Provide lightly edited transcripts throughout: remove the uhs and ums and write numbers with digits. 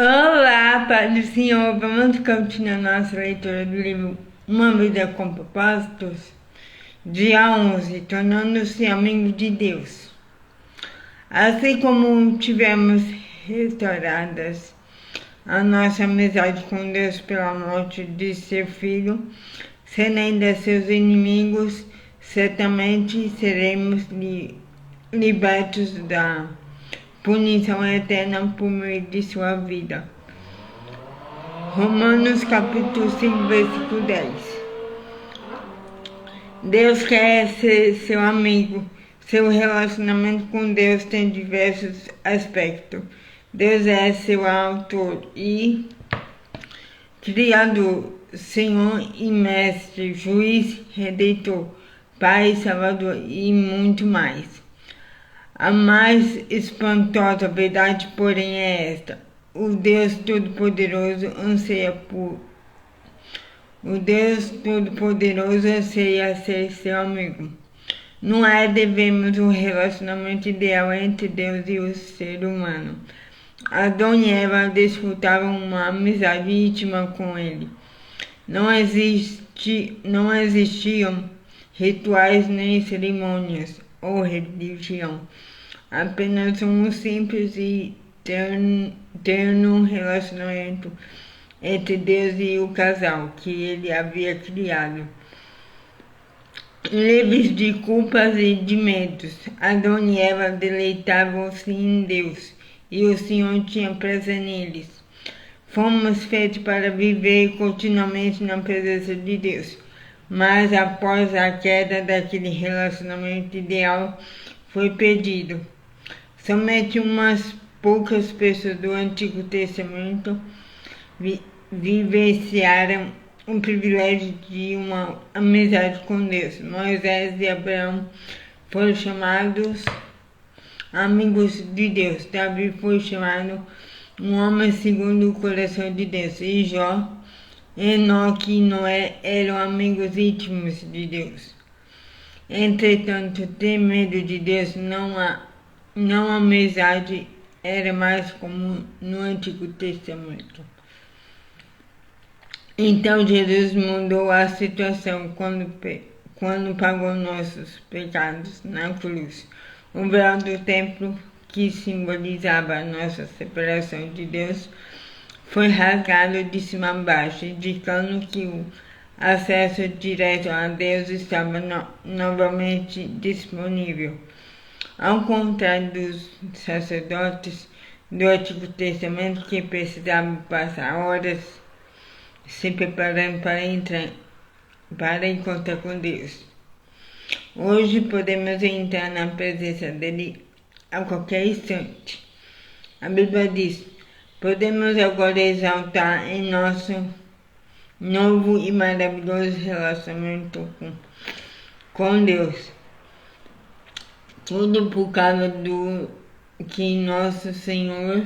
Olá, Pai do Senhor, vamos continuar nossa leitura do livro Uma Vida com Propósitos, dia 11, tornando-se amigo de Deus. Assim como tivemos restauradas a nossa amizade com Deus pela morte de seu Filho, sendo ainda seus inimigos, certamente seremos libertos da punição eterna por meio de sua vida. Romanos capítulo 5, versículo 10. Deus quer ser seu amigo. Seu relacionamento com Deus tem diversos aspectos. Deus é seu autor e Criador, Senhor e Mestre, Juiz, Redentor, Pai, Salvador e muito mais. A mais espantosa verdade, porém, é esta: o Deus Todo-Poderoso anseia ser seu amigo. Não devemos um relacionamento ideal entre Deus e o ser humano. Adão e Eva desfrutavam uma amizade íntima com ele. Não existiam rituais nem cerimônias ou religião. Apenas um simples e terno relacionamento entre Deus e o casal que ele havia criado. Livres de culpas e de medos, Adão e Eva deleitavam-se em Deus e o Senhor tinha prazer neles. Fomos feitos para viver continuamente na presença de Deus, mas após a queda daquele relacionamento ideal foi perdido. Somente umas poucas pessoas do Antigo Testamento vivenciaram o privilégio de uma amizade com Deus. Moisés e Abraão foram chamados amigos de Deus. Davi foi chamado um homem segundo o coração de Deus. E Jó, Enoque e Noé eram amigos íntimos de Deus. Entretanto, ter medo de Deus não a amizade era mais comum no Antigo Testamento. Então Jesus mudou a situação quando pagou nossos pecados na cruz. O véu do templo, que simbolizava a nossa separação de Deus, foi rasgado de cima a baixo, indicando que o acesso direto a Deus estava novamente disponível. Ao contrário dos sacerdotes do Antigo Testamento, que precisavam passar horas se preparando para encontrar com Deus. Hoje podemos entrar na presença dele a qualquer instante. A Bíblia diz: podemos agora exaltar em nosso novo e maravilhoso relacionamento com Deus. Tudo por causa do que nosso Senhor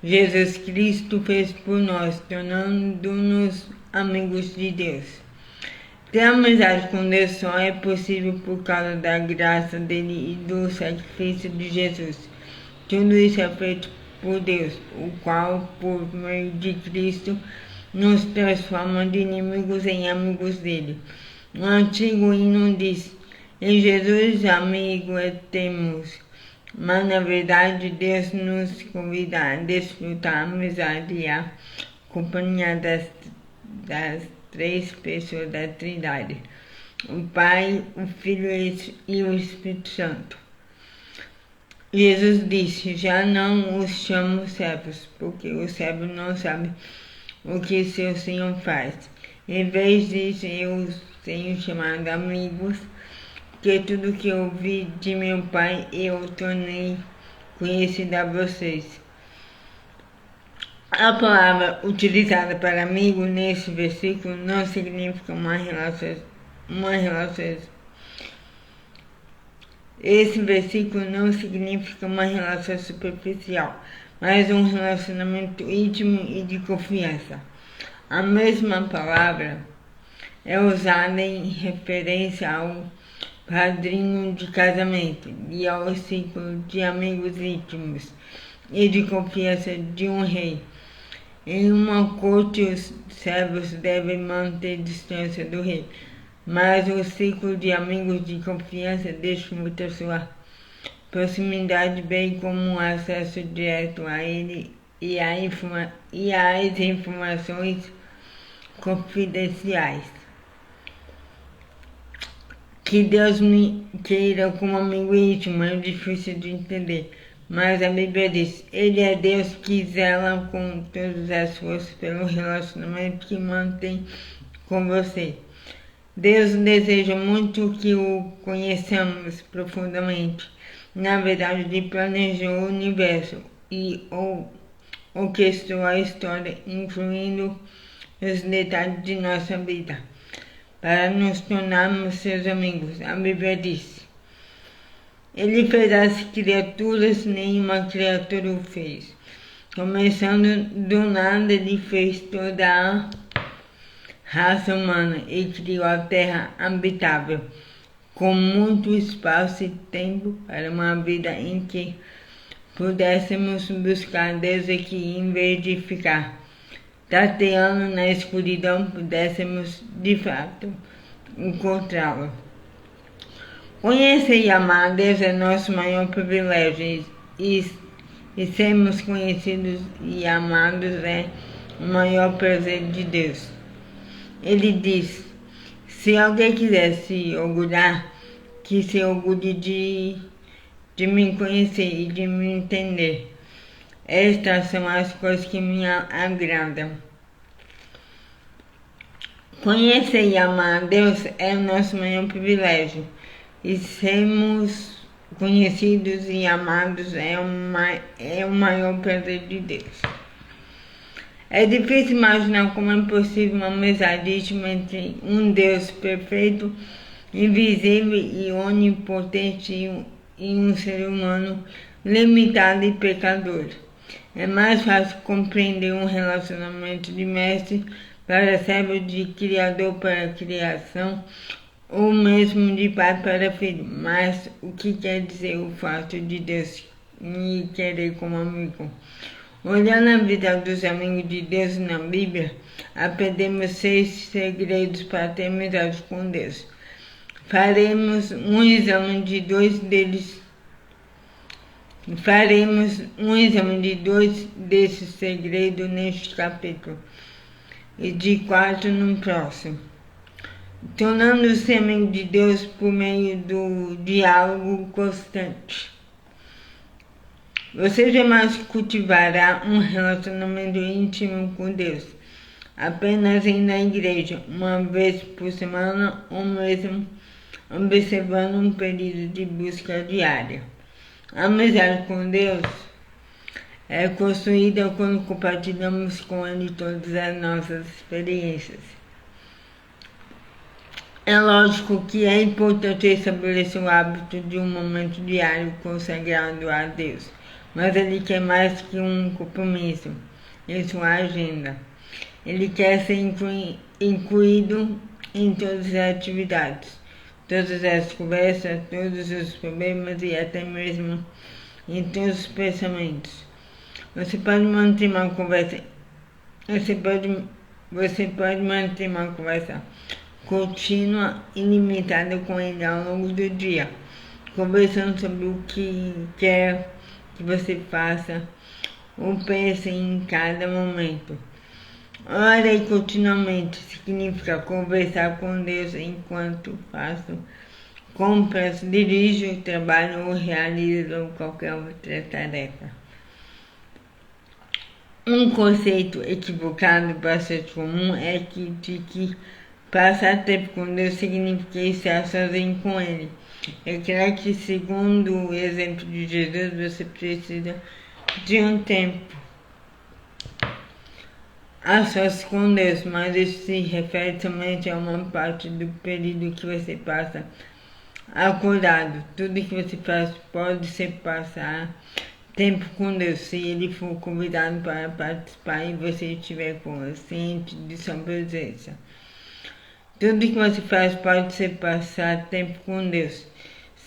Jesus Cristo fez por nós, tornando-nos amigos de Deus. Ter amizade com Deus só é possível por causa da graça dele e do sacrifício de Jesus. Tudo isso é feito por Deus, o qual, por meio de Cristo, nos transforma de inimigos em amigos dele. O antigo hino diz: em Jesus, amigo temos. Mas, na verdade, Deus nos convida a desfrutar a amizade e a companhia das três pessoas da Trindade: o Pai, o Filho e o Espírito Santo. Jesus disse: já não os chamo servos, porque o servo não sabe o que seu Senhor faz. Em vez disso, eu os tenho chamado amigos, porque tudo que eu ouvi de meu Pai eu tornei conhecido a vocês. A palavra utilizada para amigo nesse versículo não significa uma relação. Esse versículo não significa uma relação superficial, mas um relacionamento íntimo e de confiança. A mesma palavra é usada em referência ao padrinho de casamento e ao círculo de amigos íntimos e de confiança de um rei. Em uma corte, os servos devem manter distância do rei, mas o círculo de amigos de confiança desfruta sua proximidade, bem como um acesso direto a ele e às informações confidenciais. Que Deus me queira como amigo íntimo é difícil de entender, mas a Bíblia diz: Ele é Deus que zela com todas as forças pelo relacionamento que mantém com você. Deus deseja muito que o conheçamos profundamente. Na verdade, Ele planejou o universo e orquestrou a história, incluindo os detalhes de nossa vida, para nos tornarmos seus amigos. A Bíblia diz: Ele fez as criaturas, nenhuma criatura o fez. Começando do nada, Ele fez toda a raça humana e criou a terra habitável, com muito espaço e tempo para uma vida em que pudéssemos buscar Deus e que, em vez de ficar tateando na escuridão, pudéssemos de fato encontrá-lo. Conhecer e amar a Deus é nosso maior privilégio e sermos conhecidos e amados é o maior prazer de Deus. Ele diz: se alguém quiser se orgulhar, que se orgulhe de me conhecer e de me entender. Estas são as coisas que me agradam. Conhecer e amar a Deus é o nosso maior privilégio, e sermos conhecidos e amados é o maior prazer de Deus. É difícil imaginar como é possível uma amizade íntima entre um Deus perfeito, invisível e onipotente e um ser humano limitado e pecador. É mais fácil compreender um relacionamento de mestre para servo, de criador para criação, ou mesmo de pai para filho. Mas o que quer dizer o fato de Deus me querer como amigo? Olhando a vida dos amigos de Deus na Bíblia, aprendemos 6 segredos para ter amizade com Deus. Faremos um exame de dois desses segredos neste capítulo e de 4 no próximo. Tornando-se amigo de Deus por meio do diálogo constante. Você jamais cultivará um relacionamento íntimo com Deus apenas indo à igreja uma vez por semana ou mesmo observando um período de busca diária. A amizade com Deus é construída quando compartilhamos com Ele todas as nossas experiências. É lógico que é importante estabelecer o hábito de um momento diário consagrado a Deus, mas Ele quer mais que um compromisso em sua agenda. Ele quer ser incluído em todas as atividades, todas as conversas, todos os problemas e até mesmo em todos os pensamentos. Você pode manter uma conversa contínua e ilimitada com Ele ao longo do dia, conversando sobre o que quer que você faça ou pense em cada momento. Orei continuamente significa conversar com Deus enquanto faço compras, dirijo, trabalho ou realizo qualquer outra tarefa. Um conceito equivocado bastante comum é que passar tempo com Deus significa estar sozinho com Ele. É claro que, segundo o exemplo de Jesus, você precisa de um tempo a sós com Deus, mas isso se refere somente a uma parte do período que você passa acordado. Tudo que você faz pode ser passar tempo com Deus, se Ele for convidado para participar e você estiver consciente de sua presença. Tudo que você faz pode ser passar tempo com Deus,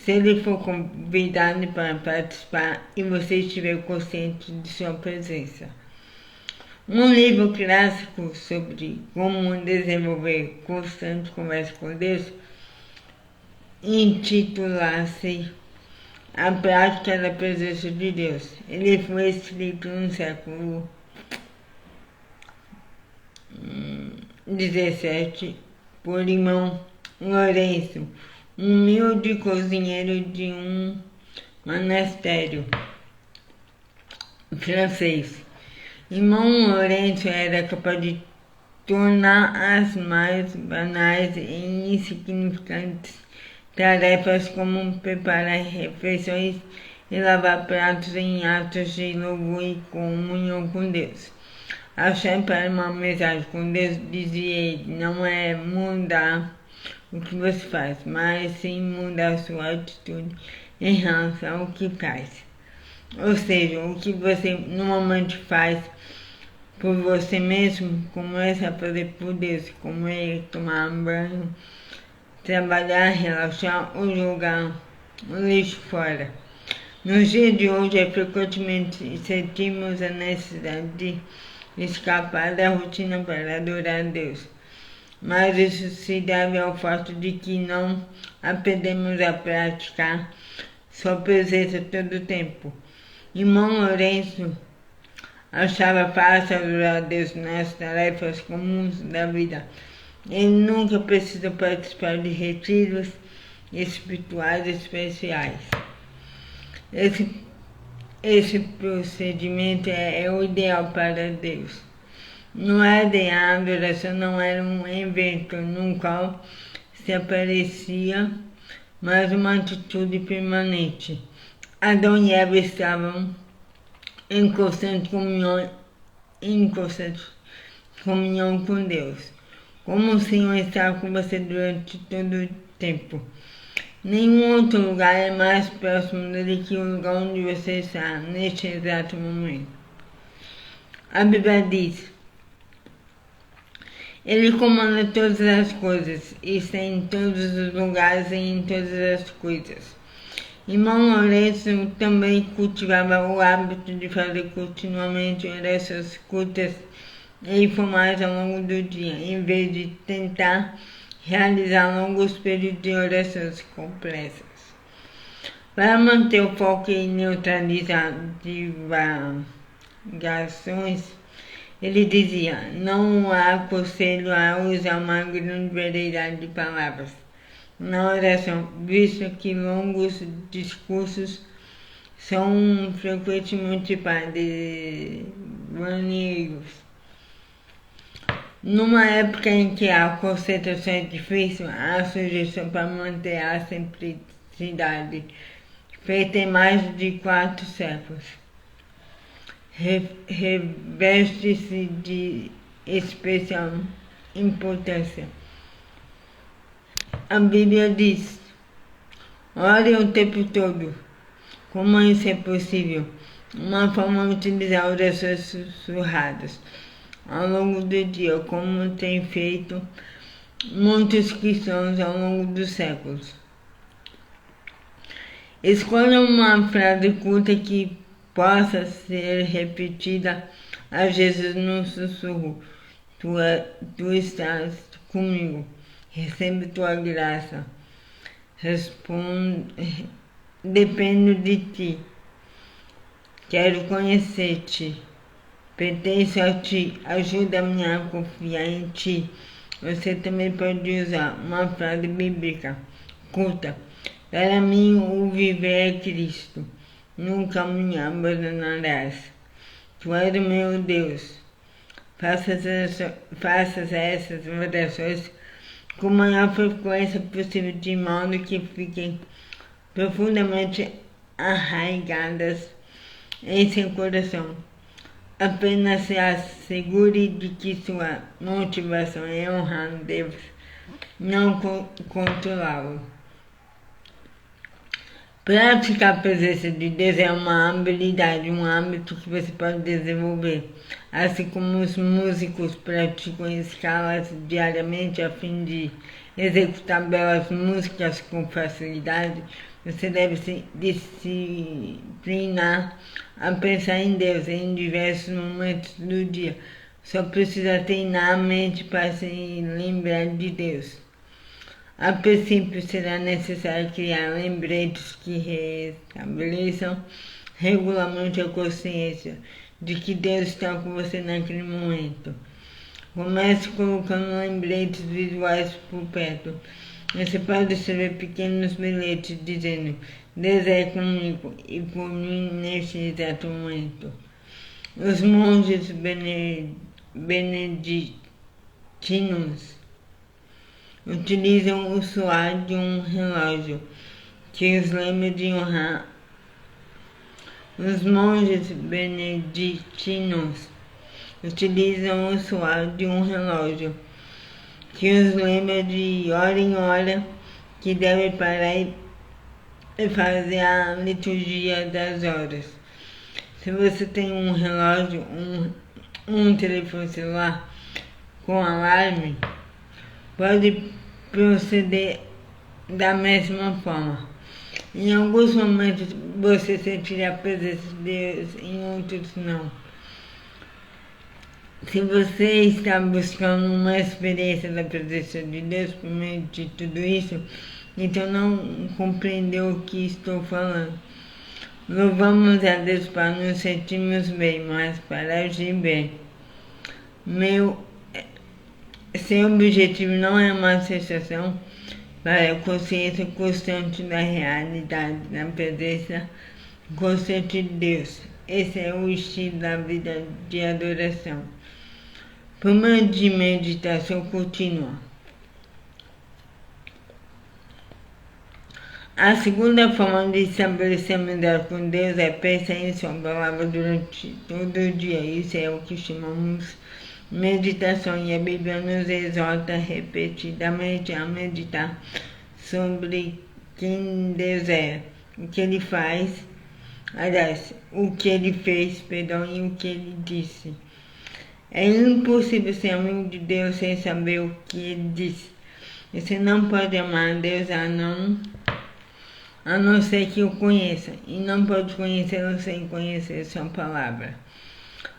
se ele for convidado para participar e você estiver consciente de sua presença. Um livro clássico sobre como desenvolver constante conversa com Deus intitula-se A Prática da Presença de Deus. Ele foi escrito no século XVII por irmão Lourenço, um humilde cozinheiro de um monastério francês. Irmão Lourenço era capaz de tornar as mais banais e insignificantes tarefas como preparar refeições e lavar pratos em atos de louvor e comunhão com Deus. A chave para uma amizade com Deus, dizia ele, não é mudar o que você faz, mas sim mudar sua atitude em relação ao que faz. Ou seja, o que você normalmente faz por você mesmo, começa a fazer por Deus, como é tomar banho, trabalhar, relaxar ou jogar o lixo fora. Nos dias de hoje, frequentemente sentimos a necessidade de escapar da rotina para adorar a Deus. Mas isso se deve ao fato de que não aprendemos a praticar sua presença todo o tempo. Irmão Lourenço achava fácil adorar a Deus nas tarefas comuns da vida. Ele nunca precisou participar de retiros espirituais especiais. Esse procedimento é o ideal para Deus. No Éden, a adoração não era um evento no qual se aparecia, mas uma atitude permanente. Adão e Eva estavam em constante comunhão com Deus, como o Senhor está com você durante todo o tempo. Nenhum outro lugar é mais próximo dele que o lugar onde você está neste exato momento. A Bíblia diz: Ele comanda todas as coisas, e está em todos os lugares e em todas as coisas. Irmão Lourenço também cultivava o hábito de fazer continuamente orações curtas e informais ao longo do dia, em vez de tentar realizar longos períodos de orações complexas. Para manter o foco e neutralizar divagações, ele dizia: não aconselho a usar uma grande variedade de palavras na oração, visto que longos discursos são frequentemente vaneiros. Numa época em que a concentração é difícil, a sugestão para manter a simplicidade, feita em mais de 4 séculos, reveste-se de especial importância. A Bíblia diz: ore o tempo todo. Como isso é possível? Uma forma de utilizar orações sussurradas ao longo do dia, como tem feito muitos cristãos ao longo dos séculos. Escolha uma frase curta que possa ser repetida a Jesus no sussurro: Tu estás comigo, recebe tua graça, dependo de ti, quero conhecer-te, pertenço a ti, ajuda-me a confiar em ti. Você também pode usar uma frase bíblica curta: para mim o viver é Cristo, nunca me abandonarás. Tu és o meu Deus. Faça essas orações com a maior frequência possível, de modo que fiquem profundamente arraigadas em seu coração. Apenas se assegure de que sua motivação é honrar Deus, não controlá-lo. Praticar a presença de Deus é uma habilidade, um hábito que você pode desenvolver, assim como os músicos praticam escalas diariamente a fim de executar belas músicas com facilidade. Você deve se disciplinar a pensar em Deus em diversos momentos do dia. Só precisa treinar a mente para se lembrar de Deus. A princípio, será necessário criar lembretes que restabeleçam regularmente a consciência de que Deus está com você naquele momento. Comece colocando lembretes visuais por perto. Você pode escrever pequenos bilhetes dizendo: Deus é comigo e por mim neste exato momento. Os monges beneditinos utilizam o soar de um relógio que os lembra de honrar. Os monges beneditinos utilizam o soar de um relógio que os lembra de hora em hora que deve parar e fazer a liturgia das horas. Se você tem um relógio, um telefone celular com alarme, pode proceder da mesma forma. Em alguns momentos você sentirá a presença de Deus, em outros não. Se você está buscando uma experiência da presença de Deus por meio de tudo isso, então não compreendeu o que estou falando. Louvamos a Deus para nos sentirmos bem, mas para agir bem. Seu objetivo não é uma sensação para a consciência constante da realidade, da presença constante de Deus. Esse é o estilo da vida de adoração. Por meio de meditação contínua. A segunda forma de estabelecer amizade com Deus é pensar em sua palavra durante todo o dia. Isso é o que chamamos meditação, e a Bíblia nos exorta repetidamente a meditar sobre quem Deus é, o que Ele faz, aliás, o que Ele fez, e o que Ele disse. É impossível ser amigo de Deus sem saber o que Ele disse. Você não pode amar a Deus a não ser que o conheça, e não pode conhecê-lo sem conhecer sua palavra.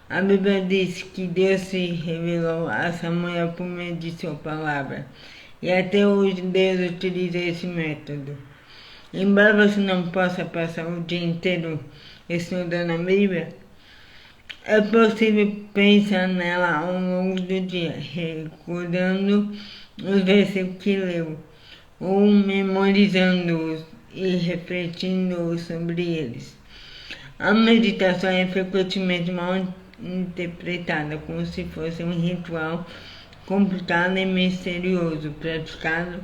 A Bíblia diz que Deus se revelou a Samuel por meio de sua palavra, e até hoje Deus utiliza esse método. Embora você não possa passar o dia inteiro estudando a Bíblia, é possível pensar nela ao longo do dia, recordando os versículos que leu, ou memorizando-os e refletindo sobre eles. A meditação é frequentemente mal interpretada como se fosse um ritual complicado e misterioso, praticado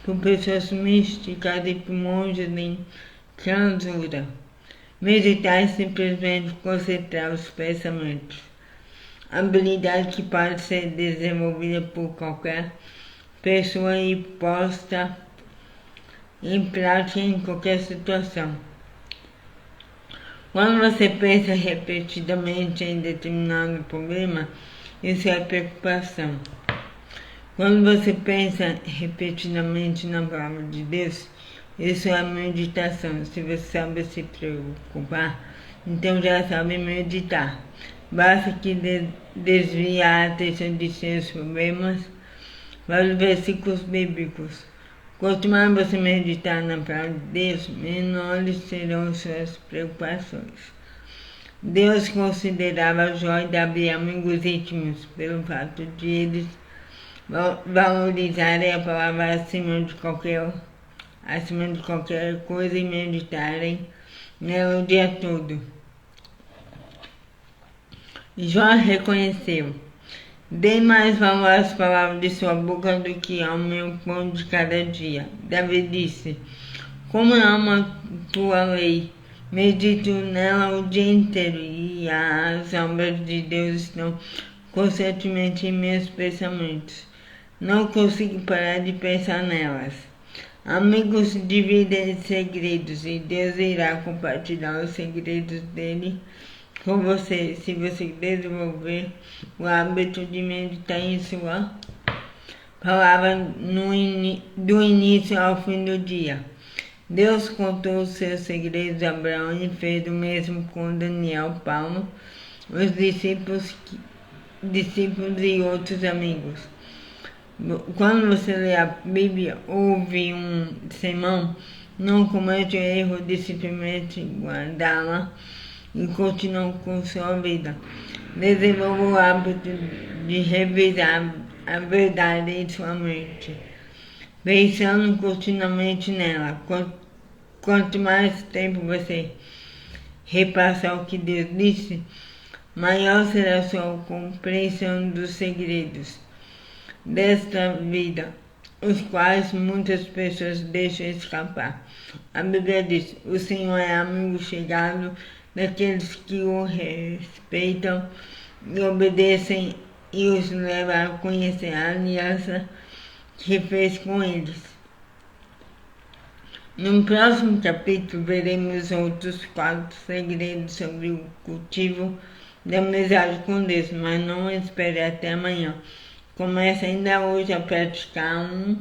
por pessoas místicas e por monges em clausura. Meditar é simplesmente concentrar os pensamentos, habilidade que pode ser desenvolvida por qualquer pessoa e posta em prática em qualquer situação. Quando você pensa repetidamente em determinado problema, isso é preocupação. Quando você pensa repetidamente na palavra de Deus, isso é meditação. Se você sabe se preocupar, então já sabe meditar. Basta que desvie a atenção de seus problemas para os versículos bíblicos. Quanto mais você meditar na palavra de Deus, menores serão suas preocupações. Deus considerava Jó e Davi amigos íntimos pelo fato de eles valorizarem a palavra acima de qualquer coisa e meditarem nela o dia todo. Jó reconheceu: dê mais valor às palavras de sua boca do que ao meu pão de cada dia. Davi disse: como amo a tua lei, medito nela o dia inteiro, e as obras de Deus estão constantemente em meus pensamentos. Não consigo parar de pensar nelas. Amigos dividem segredos, e Deus irá compartilhar os segredos dele com você, se você desenvolver o hábito de meditar em sua palavra do início ao fim do dia. Deus contou os seus segredos a Abraão e fez o mesmo com Daniel, Paulo, os discípulos e outros amigos. Quando você lê a Bíblia ou ouve um sermão, não comete o erro de simplesmente guardá-la e continuar com sua vida. Desenvolva o hábito de revisar a verdade em sua mente, pensando continuamente nela. Quanto mais tempo você repassar o que Deus disse, maior será a sua compreensão dos segredos desta vida, os quais muitas pessoas deixam escapar. A Bíblia diz: o Senhor é amigo chegado daqueles que o respeitam e obedecem, e os leva a conhecer a aliança que fez com eles. No próximo capítulo veremos outros 4 segredos sobre o cultivo da amizade com Deus, mas não espere até amanhã. Comece ainda hoje a praticar um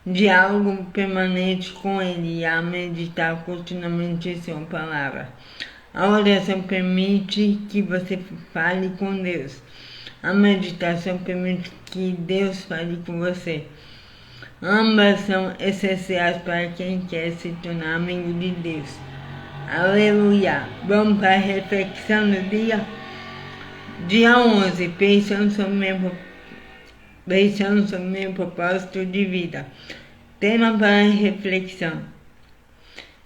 diálogo permanente com Ele e a meditar continuamente em sua palavra. A oração permite que você fale com Deus. A meditação permite que Deus fale com você. Ambas são essenciais para quem quer se tornar amigo de Deus. Aleluia! Vamos para a reflexão do dia? Dia 11. Pensando sobre meu propósito de vida. Tema para a reflexão.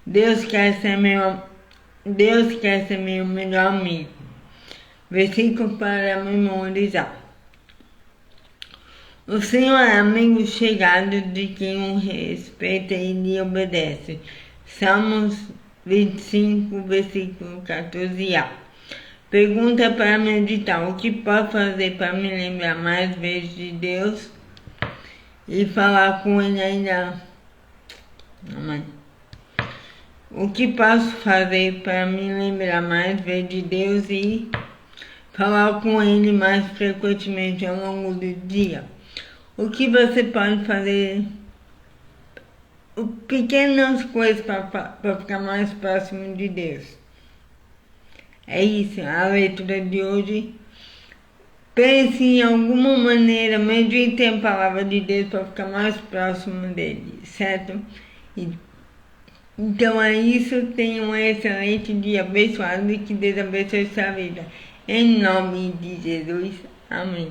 Deus quer ser meu melhor amigo. Versículo para memorizar. O Senhor é amigo chegado de quem o respeita e lhe obedece. Salmos 25, versículo 14a. Pergunta para meditar: o que posso fazer para me lembrar mais vezes de Deus e falar com Ele ainda? Amém. O que posso fazer para me lembrar mais vezes de Deus e falar com Ele mais frequentemente ao longo do dia? O que você pode fazer? Pequenas coisas para ficar mais próximo de Deus. É isso, a leitura de hoje. Pense em alguma maneira, medite a palavra de Deus para ficar mais próximo dele, certo? Então é isso, tenha um excelente dia abençoado e que Deus abençoe sua vida. Em nome de Jesus, amém.